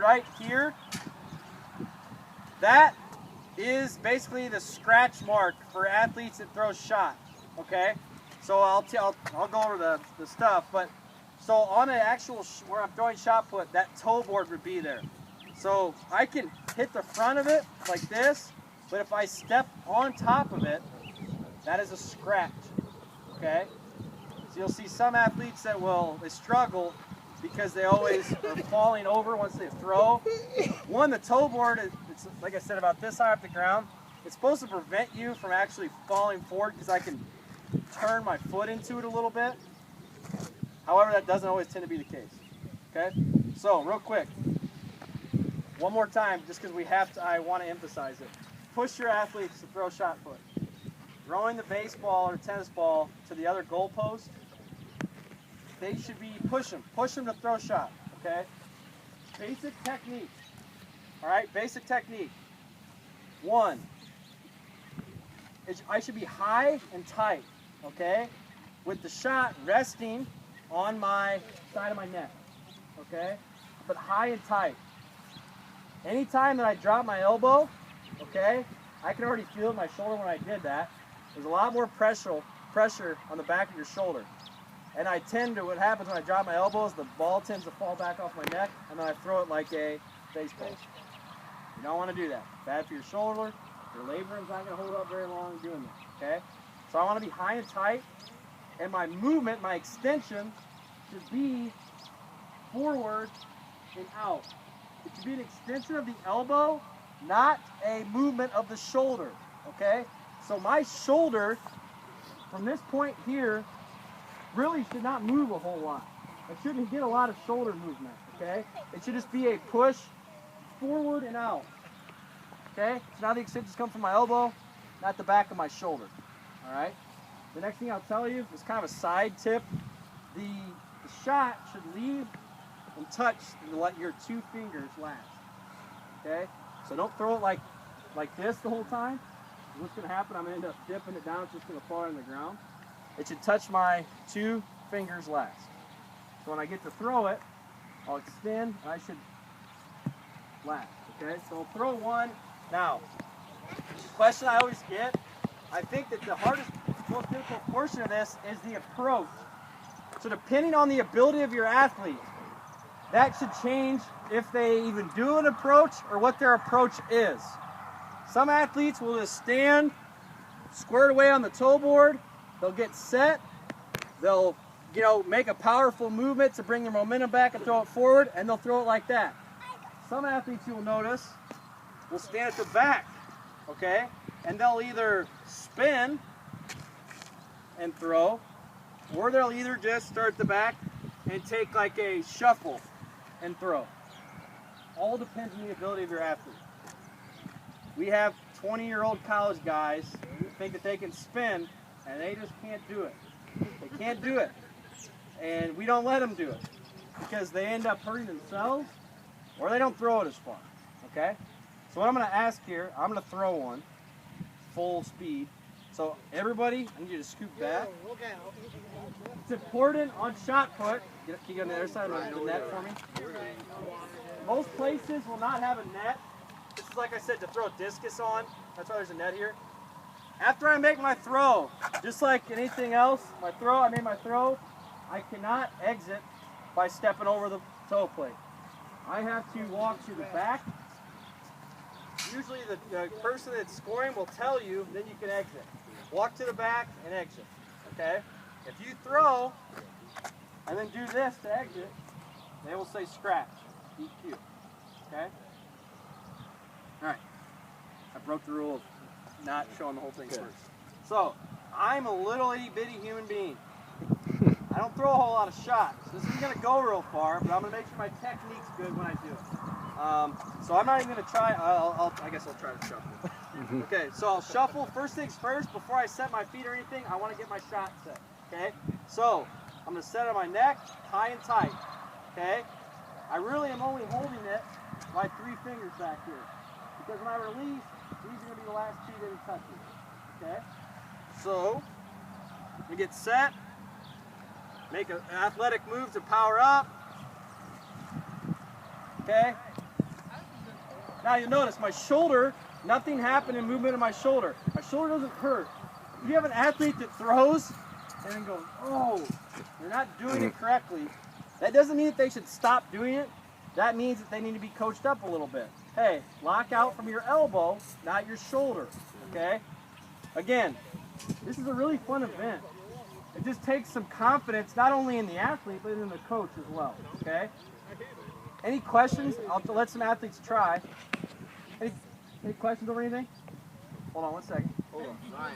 right here, that is basically the scratch mark for athletes that throw shot, okay? So I'll go over the stuff, but so on an actual, where I'm throwing shot put, that toe board would be there. So I can hit the front of it like this, but if I step on top of it, that is a scratch, okay? So you'll see some athletes that they struggle because they always are falling over once they throw. One, the toe board, it's like I said, about this high off the ground. It's supposed to prevent you from actually falling forward because I can turn my foot into it a little bit. However, that doesn't always tend to be the case, okay? So real quick, one more time, just because I want to emphasize it. Push your athletes to throw shot put. Throwing the baseball or tennis ball to the other goal post, they should be push them to throw shot, okay? Basic technique, all right, basic technique. One, I should be high and tight, okay? With the shot resting on my side of my neck, okay? But high and tight. Anytime that I drop my elbow, okay, I can already feel it in my shoulder when I did that. There's a lot more pressure on the back of your shoulder. And what happens when I drop my elbows, the ball tends to fall back off my neck, and then I throw it like a baseball. You don't want to do that. Bad for your shoulder. Your laborum's not going to hold up very long doing that, okay? So I want to be high and tight, and my movement, my extension, should be forward and out. It should be an extension of the elbow, not a movement of the shoulder, okay? So my shoulder, from this point here, really should not move a whole lot. I shouldn't get a lot of shoulder movement, okay? It should just be a push forward and out, okay? So now the extensions come from my elbow, not the back of my shoulder, all right? The next thing I'll tell you is kind of a side tip. The shot should leave and touch and let your two fingers last, okay? So don't throw it like this the whole time. What's going to happen, I'm going to end up dipping it down, it's just going to fall on the ground. It should touch my two fingers last. So when I get to throw it, I'll extend, and I should last, okay? So I'll throw one. Now, the question I always get, I think that the hardest, most difficult portion of this is the approach. So depending on the ability of your athlete, that should change if they even do an approach or what their approach is. Some athletes will just stand squared away on the toe board. They'll get set. They'll, make a powerful movement to bring their momentum back and throw it forward, and they'll throw it like that. Some athletes, you'll notice, will stand at the back, okay? And they'll either spin and throw, or they'll either just start at the back and take like a shuffle and throw. All depends on the ability of your athlete. We have 20-year-old college guys who think that they can spin, and they just can't do it. They can't do it. And we don't let them do it because they end up hurting themselves or they don't throw it as far, okay? So what I'm going to ask here, I'm going to throw one full speed. So everybody, I need you to scoop back. It's important on shot put. Can you get on the other side of the net for me? Most places will not have a net. This is, like I said, to throw a discus on. That's why there's a net here. After I make my throw, just like anything else, I made my throw, I cannot exit by stepping over the toe plate. I have to walk to the back. Usually the person that's scoring will tell you, then you can exit. Walk to the back and exit, okay? If you throw and then do this to exit, they will say scratch, DQ, okay? All right, I broke the rule of not showing the whole thing first. So, I'm a little itty bitty human being. I don't throw a whole lot of shots. This isn't gonna go real far, but I'm gonna make sure my technique's good when I do it. So I'm not even gonna try, I guess I'll try to shuffle. Okay, so I'll shuffle. First things first, before I set my feet or anything, I wanna get my shot set, okay? So, I'm gonna set it on my neck, high and tight, okay? I really am only holding it by 3 fingers back here. Because when I release, these are going to be the last 2 that it touches. Okay? So, we get set, make an athletic move to power up. Okay? Now you'll notice my shoulder, nothing happened in movement of my shoulder. My shoulder doesn't hurt. If you have an athlete that throws and then goes, oh, they're not doing it correctly, that doesn't mean that they should stop doing it. That means that they need to be coached up a little bit. Hey, lock out from your elbow, not your shoulder, okay? Again, this is a really fun event. It just takes some confidence, not only in the athlete, but in the coach as well, okay? Any questions? I'll let some athletes try. Any questions over anything? Hold on one second. Hold on. Ryan.